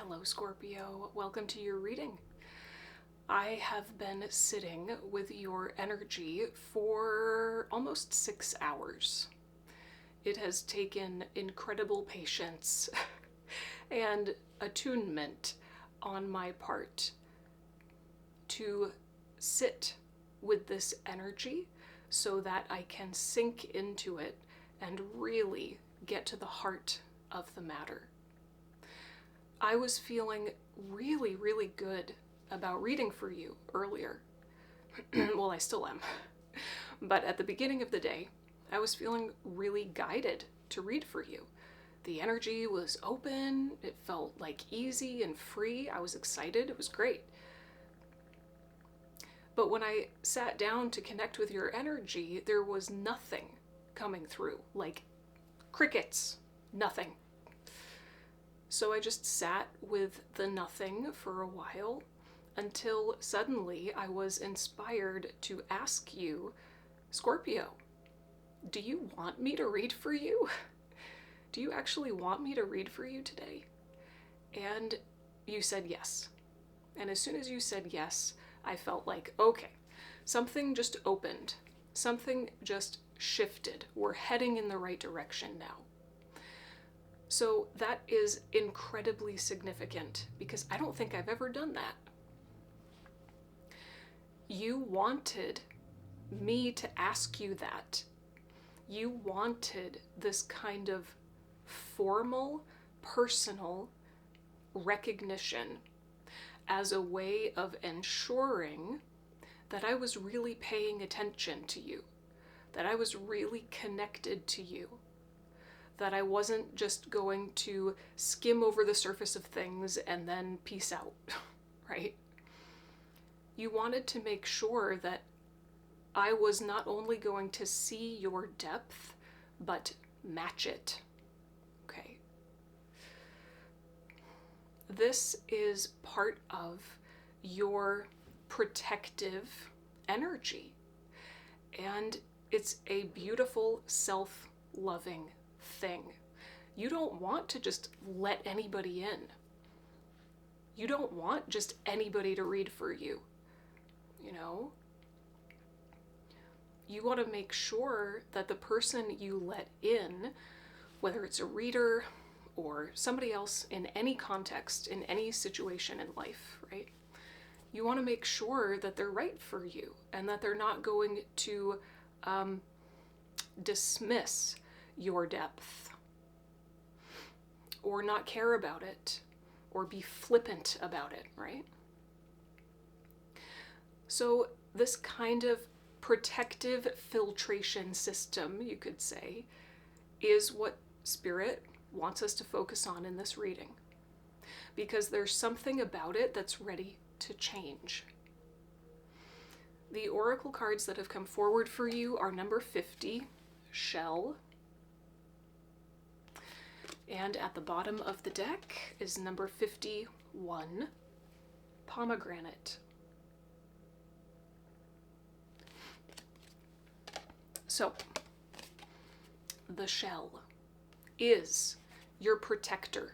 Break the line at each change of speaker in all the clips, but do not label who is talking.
Hello, Scorpio. Welcome to your reading. I have been sitting with your energy for almost 6 hours. It has taken incredible patience and attunement on my part to sit with this energy so that I can sink into it and really get to the heart of the matter. I was feeling really good about reading for you earlier. Well, I still am. But at the beginning of the day, I was feeling really guided to read for you. The energy was open, it felt like easy and free. I was excited, it was great. But when I sat down to connect with your energy, there was nothing coming through, like crickets, nothing. So I just sat with the nothing for a while until suddenly I was inspired to ask you, Scorpio, do you want me to read for you? Do you actually want me to read for you today? And you said yes. And as soon as you said yes, I felt like, okay, something just opened. Something just shifted. We're heading in the right direction now. So that is incredibly significant because I don't think I've ever done that. You wanted me to ask you that. You wanted this kind of formal, personal recognition as a way of ensuring that I was really paying attention to you, that I was really connected to you, that I wasn't just going to skim over the surface of things and then peace out, right? You wanted to make sure that I was not only going to see your depth, but match it, okay? This is part of your protective energy, and it's a beautiful, self-loving thing. You don't want to just let anybody in. You don't want just anybody to read for you, you know? You want to make sure that the person you let in, whether it's a reader or somebody else in any context, in any situation in life, right? You want to make sure that they're right for you and that they're not going to dismiss your depth or not care about it or be flippant about it, right? So this kind of protective filtration system, you could say, is what Spirit wants us to focus on in this reading, because there's something about it that's ready to change. The oracle cards that have come forward for you are number 50, Shell, and at the bottom of the deck is number 51, Pomegranate. So, the shell is your protector,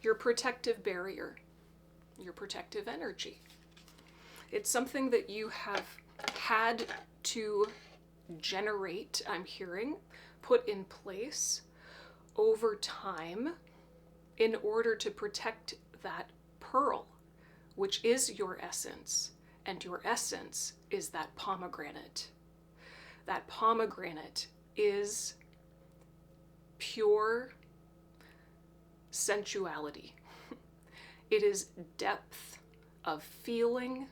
your protective barrier, your protective energy. It's something that you have had to generate, I'm hearing, put in place over time in order to protect that pearl, which is your essence, and your essence is that pomegranate. That pomegranate is pure sensuality. It is depth of feeling,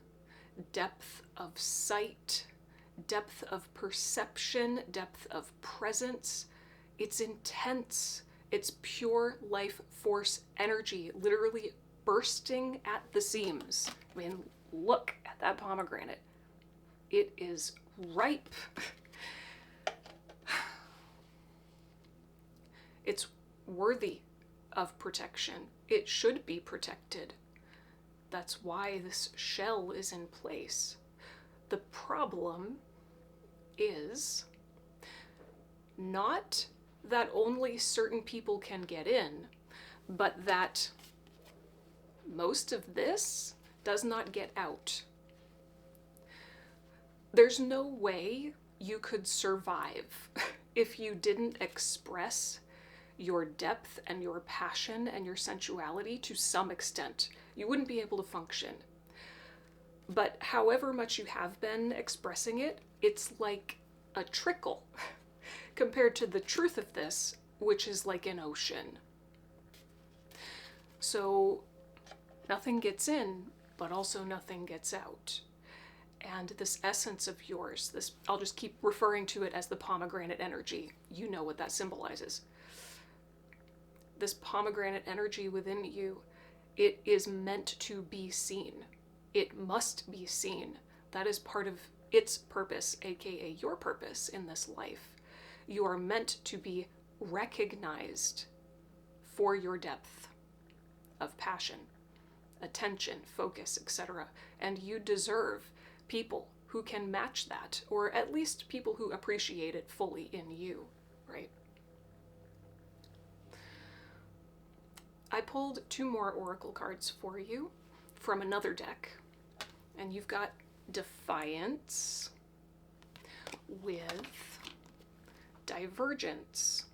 depth of sight, depth of perception, depth of presence. It's intense. It's pure life force energy, literally bursting at the seams. I mean, look at that pomegranate. It is ripe. It's worthy of protection. It should be protected. That's why this shell is in place. The problem is not that only certain people can get in, but that most of this does not get out. There's no way you could survive if you didn't express your depth and your passion and your sensuality to some extent. You wouldn't be able to function. But however much you have been expressing it, it's like a trickle compared to the truth of this, which is like an ocean. So nothing gets in, but also nothing gets out. And this essence of yours, this, I'll just keep referring to it as the pomegranate energy. You know what that symbolizes. This pomegranate energy within you, it is meant to be seen. It must be seen. That is part of its purpose, aka your purpose in this life. You are meant to be recognized for your depth of passion, attention, focus, etc. And you deserve people who can match that, or at least people who appreciate it fully in you, right? I pulled 2 more oracle cards for you from another deck, and you've got Defiance with Divergence.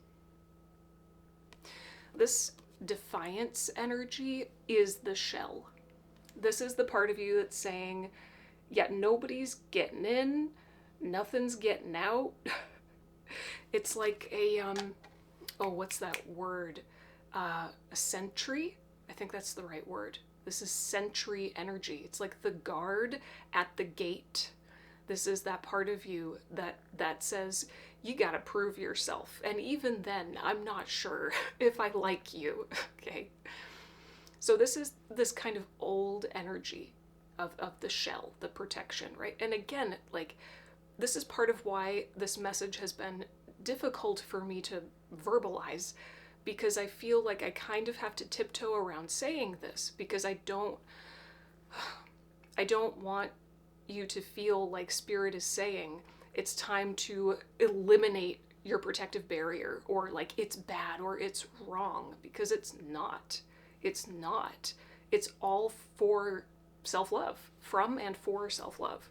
This Defiance energy is the shell. This is the part of you that's saying, yeah, nobody's getting in, nothing's getting out. It's like a, oh, what's that word? A sentry? I think that's the right word. This is sentry energy. It's like the guard at the gate. This is that part of you that says, you gotta prove yourself. And even then, I'm not sure if I like you, okay? So this is this kind of old energy of the shell, the protection, right? And again, like, this is part of why this message has been difficult for me to verbalize, because I feel like I kind of have to tiptoe around saying this, because I don't want you to feel like Spirit is saying it's time to eliminate your protective barrier, or like it's bad or it's wrong, because it's not. It's not. It's all for self-love, from and for self-love.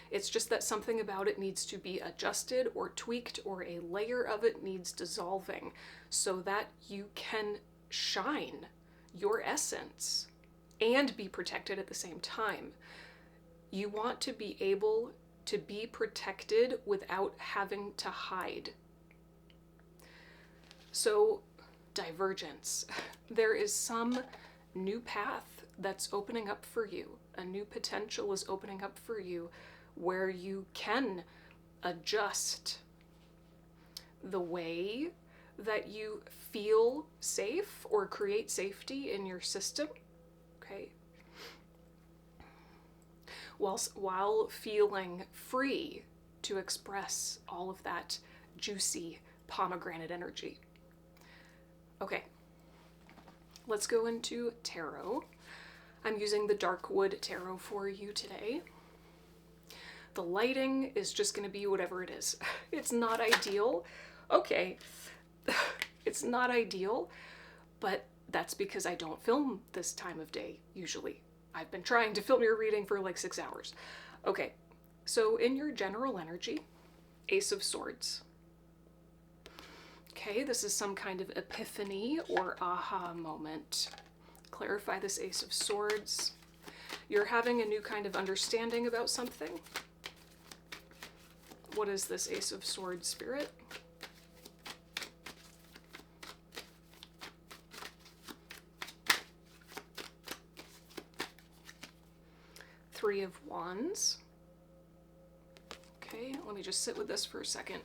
It's just that something about it needs to be adjusted or tweaked, or a layer of it needs dissolving, so that you can shine your essence and be protected at the same time. You want to be able to be protected without having to hide. So, Divergence. There is some new path that's opening up for you. A new potential is opening up for you where you can adjust the way that you feel safe or create safety in your system, okay? While feeling free to express all of that juicy pomegranate energy. Okay, let's go into tarot. I'm using the Darkwood Tarot for you today. The lighting is just going to be whatever it is. It's not ideal. Okay, it's not ideal, but that's because I don't film this time of day, usually. I've been trying to film your reading for like 6 hours. Okay, so in your general energy, Ace of Swords. Okay, this is some kind of epiphany or aha moment. Clarify this Ace of Swords. You're having a new kind of understanding about something. What is this Ace of Swords, Spirit? Three of Wands. Okay, let me just sit with this for a second.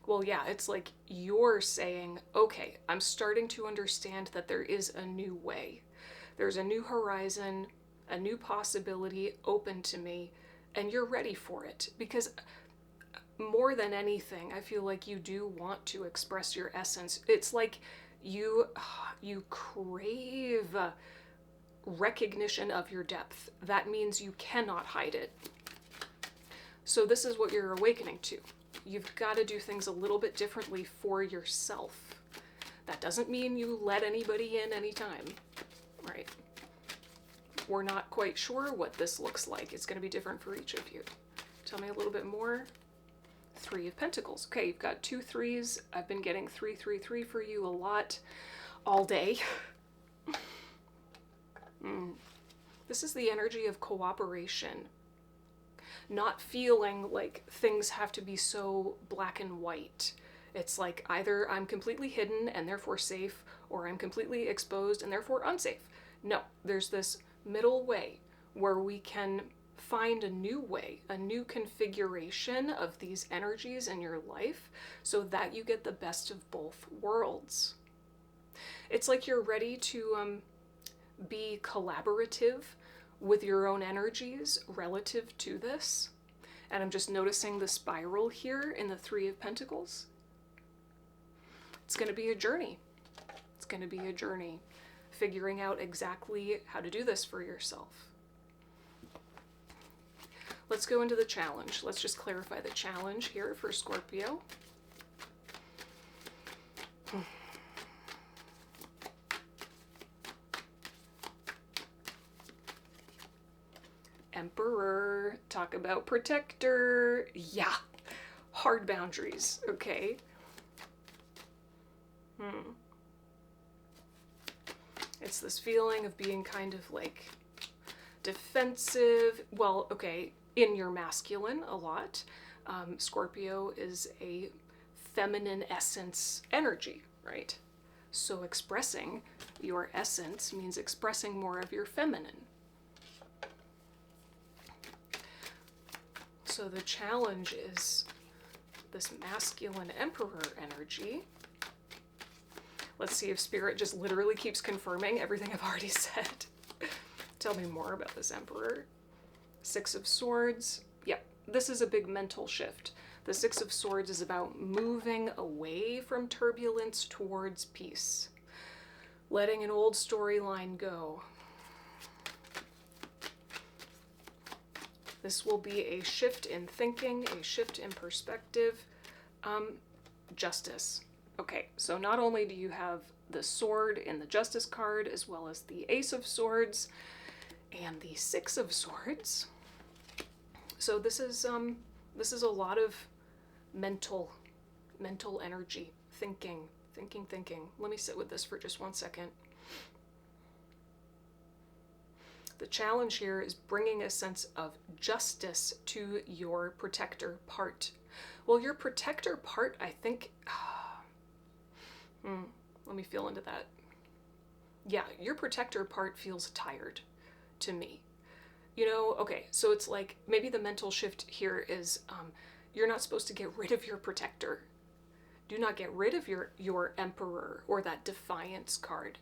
Well, yeah, it's like you're saying, okay, I'm starting to understand that there is a new way. There's a new horizon, a new possibility open to me, and you're ready for it. Because more than anything, I feel like you do want to express your essence. It's like you crave recognition of your depth. That means you cannot hide it. So this is what you're awakening to. You've got to do things a little bit differently for yourself. That doesn't mean you let anybody in anytime, right? We're not quite sure what this looks like. It's going to be different for each of you. Tell me a little bit more. Three of Pentacles. Okay, you've got 2 3s. I've been getting 3 3 3 for you a lot all day. This is the energy of cooperation. Not feeling like things have to be so black and white. It's like either I'm completely hidden and therefore safe, or I'm completely exposed and therefore unsafe. No, there's this middle way where we can find a new way, a new configuration of these energies in your life so that you get the best of both worlds. It's like you're ready to be collaborative with your own energies relative to this. And I'm just noticing the spiral here in the 3 of Pentacles. It's going to be a journey. It's going to be a journey figuring out exactly how to do this for yourself. Let's go into the challenge. Let's just clarify the challenge here for Scorpio. Emperor, talk about protector. Yeah, hard boundaries, okay? It's this feeling of being kind of like defensive. Well, okay, in your masculine a lot. Scorpio is a feminine essence energy, right? So expressing your essence means expressing more of your feminine. So the challenge is this masculine emperor energy. Let's see if Spirit just literally keeps confirming everything I've already said. Tell me more about this emperor. 6 of Swords. Yep, this is a big mental shift. The 6 of Swords is about moving away from turbulence towards peace. Letting an old storyline go. This will be a shift in thinking, a shift in perspective. Justice. Okay, so not only do you have the sword in the Justice card, as well as the Ace of Swords and the 6 of Swords. So this is a lot of mental energy, thinking. Let me sit with this for just 1 second. The challenge here is bringing a sense of justice to your protector part. Well, your protector part, I think... let me feel into that. Yeah, your protector part feels tired to me. You know, okay, so it's like maybe the mental shift here is you're not supposed to get rid of your protector. Do not get rid of your emperor or that defiance card.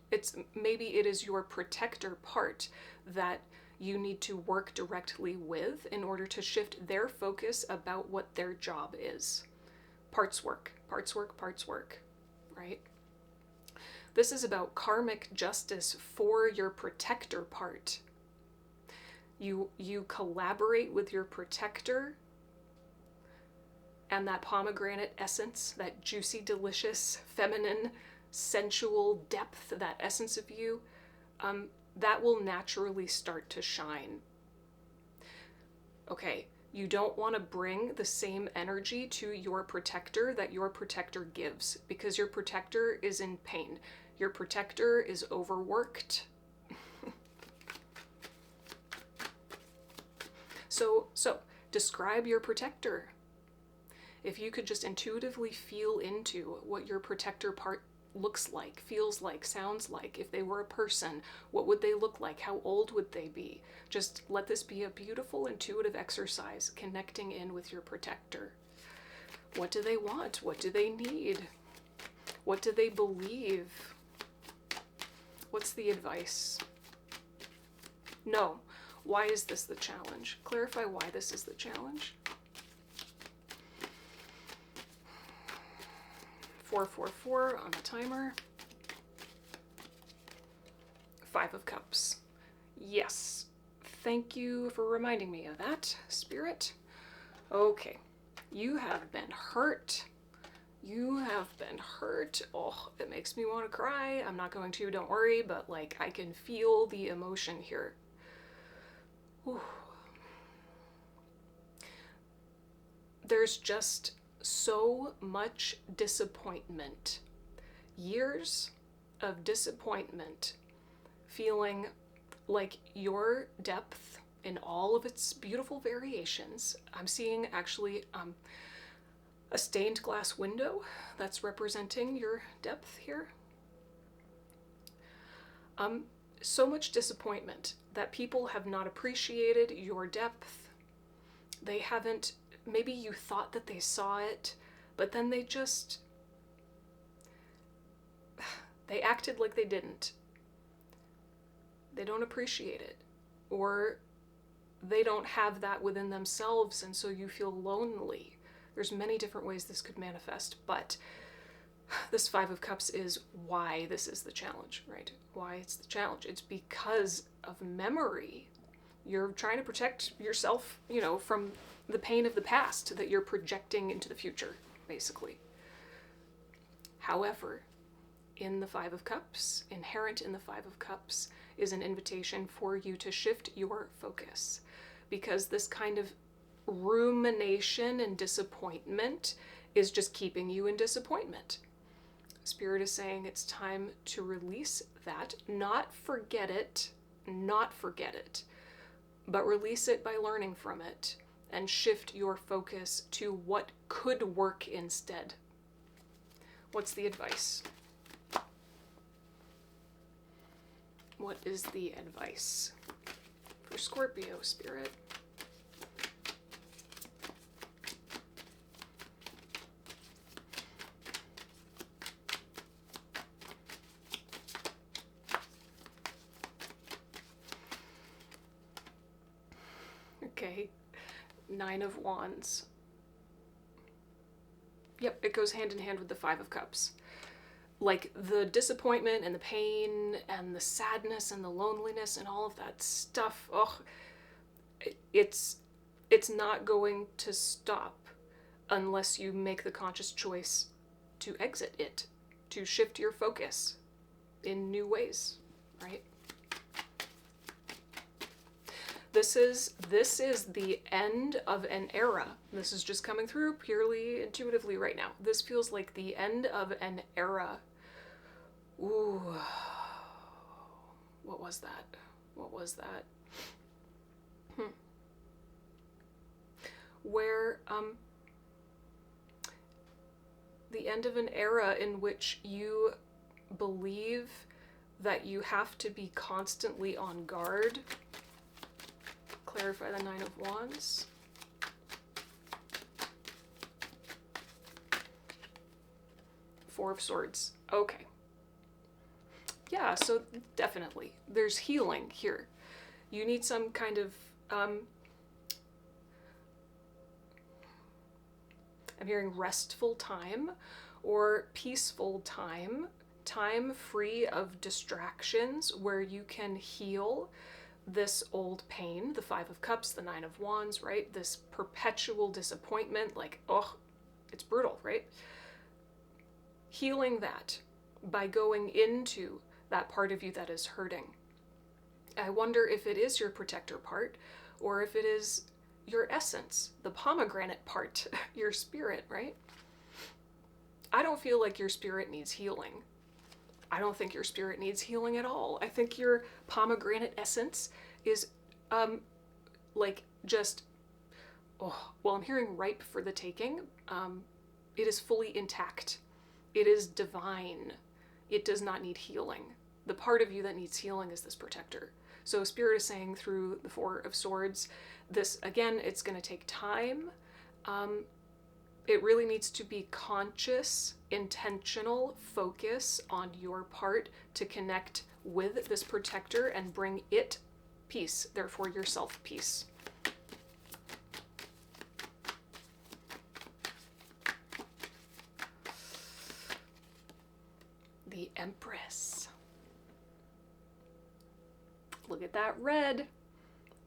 Maybe it is your protector part that you need to work directly with in order to shift their focus about what their job is. Parts work, right? This is about karmic justice for your protector part. You collaborate with your protector, and that pomegranate essence, that juicy, delicious, feminine, sensual depth, that essence of you, that will naturally start to shine. Okay, you don't want to bring the same energy to your protector that your protector gives, because your protector is in pain. Your protector is overworked. So describe your protector. If you could just intuitively feel into what your protector part looks like, feels like, sounds like. If they were a person, what would they look like? How old would they be? Just let this be a beautiful intuitive exercise, connecting in with your protector. What do they want? What do they need? What do they believe? What's the advice? No. Why is this the challenge? Clarify why this is the challenge. 444 on the timer. 5 of Cups. Yes. Thank you for reminding me of that, Spirit. Okay. You have been hurt. You have been hurt. Oh, it makes me want to cry. I'm not going to, don't worry, but like I can feel the emotion here. Whew. There's just so much disappointment. Years of disappointment, feeling like your depth in all of its beautiful variations. I'm seeing actually a stained glass window that's representing your depth here. So much disappointment that people have not appreciated your depth. They haven't, maybe you thought that they saw it, but then they acted like they didn't. They don't appreciate it, or they don't have that within themselves, and so you feel lonely. There's many different ways this could manifest, but this Five of Cups is why this is the challenge, right? Why it's the challenge. It's because of memory. You're trying to protect yourself, you know, from the pain of the past that you're projecting into the future, basically. However, in the Five of Cups, inherent in the Five of Cups, is an invitation for you to shift your focus, because this kind of rumination and disappointment is just keeping you in disappointment. Spirit is saying it's time to release that, not forget it, but release it by learning from it and shift your focus to what could work instead. What's the advice? What is the advice for Scorpio, Spirit? Okay, Nine of Wands. Yep, it goes hand in hand with the Five of Cups. Like the disappointment and the pain and the sadness and the loneliness and all of that stuff, it's not going to stop unless you make the conscious choice to exit it, to shift your focus in new ways, right? This is the end of an era. This is just coming through purely intuitively right now. This feels like the end of an era. Ooh. What was that? What was that? Where, the end of an era in which you believe that you have to be constantly on guard. Clarify the Nine of Wands. Four of Swords. Okay. Yeah, so definitely. There's healing here. You need some kind of, I'm hearing restful time or peaceful time, time free of distractions where you can heal this old pain, the Five of Cups, the Nine of Wands, right? This perpetual disappointment, like, oh, it's brutal, right? Healing that by going into that part of you that is hurting. I wonder if it is your protector part or if it is your essence, the pomegranate part, your spirit, right? I don't feel like your spirit needs healing. I don't think your spirit needs healing at all. I think your pomegranate essence is like just, oh, well, I'm hearing ripe for the taking. It is fully intact. It is divine. It does not need healing. The part of you that needs healing is this protector. So Spirit is saying through the Four of Swords, this, again, it's going to take time. It really needs to be conscious, intentional focus on your part to connect with this protector and bring it peace, therefore yourself peace. The Empress. Look at that red.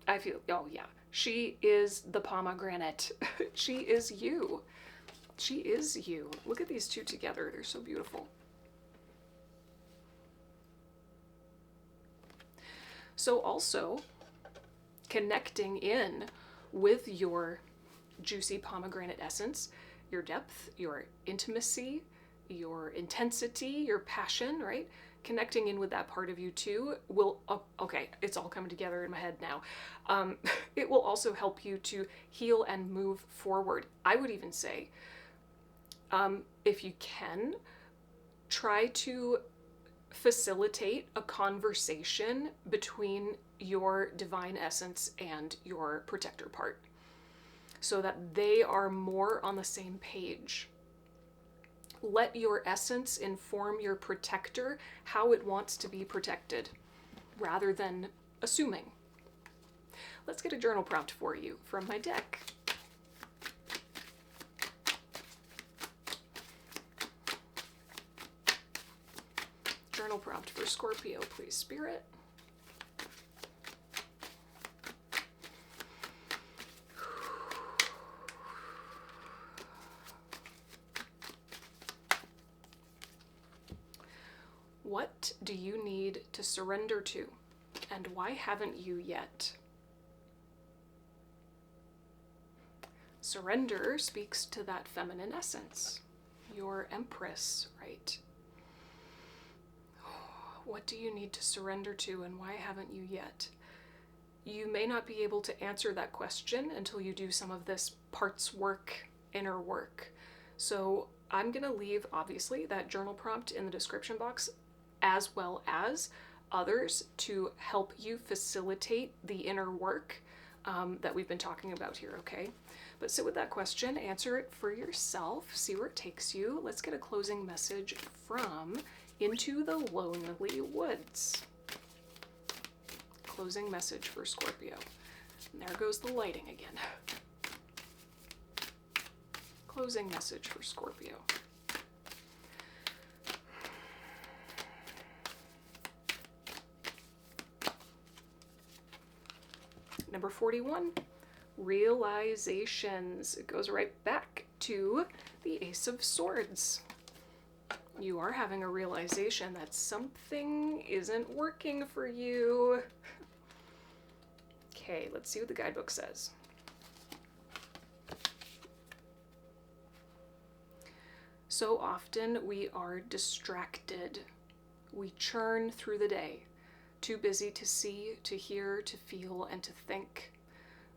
I feel, oh yeah, she is the pomegranate. She is you. She is you. Look at these two together. They're so beautiful. So also connecting in with your juicy pomegranate essence, your depth, your intimacy, your intensity, your passion, right? Connecting in with that part of you too will, okay, it's all coming together in my head now. It will also help you to heal and move forward. I would even say, if you can, try to facilitate a conversation between your divine essence and your protector part so that they are more on the same page. Let your essence inform your protector how it wants to be protected rather than assuming. Let's get a journal prompt for you from my deck. Journal prompt for Scorpio, please, Spirit. What do you need to surrender to, and why haven't you yet? Surrender speaks to that feminine essence, your Empress, right? What do you need to surrender to, and why haven't you yet? You may not be able to answer that question until you do some of this parts work, inner work. So I'm going to leave, obviously, that journal prompt in the description box, as well as others to help you facilitate the inner work that we've been talking about here, okay? But sit with that question, answer it for yourself, see where it takes you. Let's get a closing message from Into the Lonely Woods. Closing message for Scorpio. And there goes the lighting again. Closing message for Scorpio. Number 41, realizations. It goes right back to the Ace of Swords. You are having a realization that something isn't working for you. Okay, let's see what the guidebook says. So often we are distracted. We churn through the day. Too busy to see, to hear, to feel, and to think.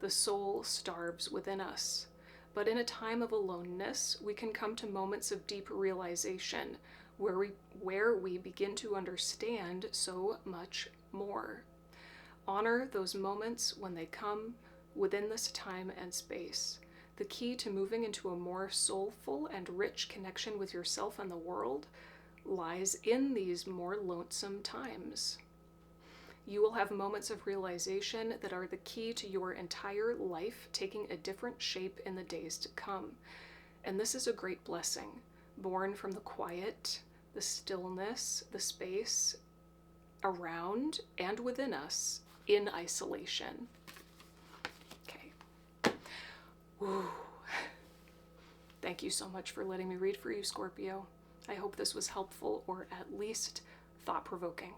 The soul starves within us. But in a time of aloneness, we can come to moments of deep realization where we begin to understand so much more. Honor those moments when they come within this time and space. The key to moving into a more soulful and rich connection with yourself and the world lies in these more lonesome times. You will have moments of realization that are the key to your entire life taking a different shape in the days to come. And this is a great blessing, born from the quiet, the stillness, the space around and within us in isolation. Okay. Woo. Thank you so much for letting me read for you, Scorpio. I hope this was helpful or at least thought-provoking.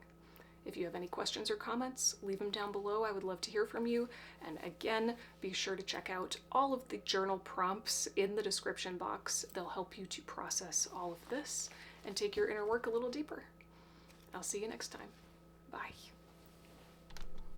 If you have any questions or comments, leave them down below. I would love to hear from you. And again, be sure to check out all of the journal prompts in the description box. They'll help you to process all of this and take your inner work a little deeper. I'll see you next time. Bye.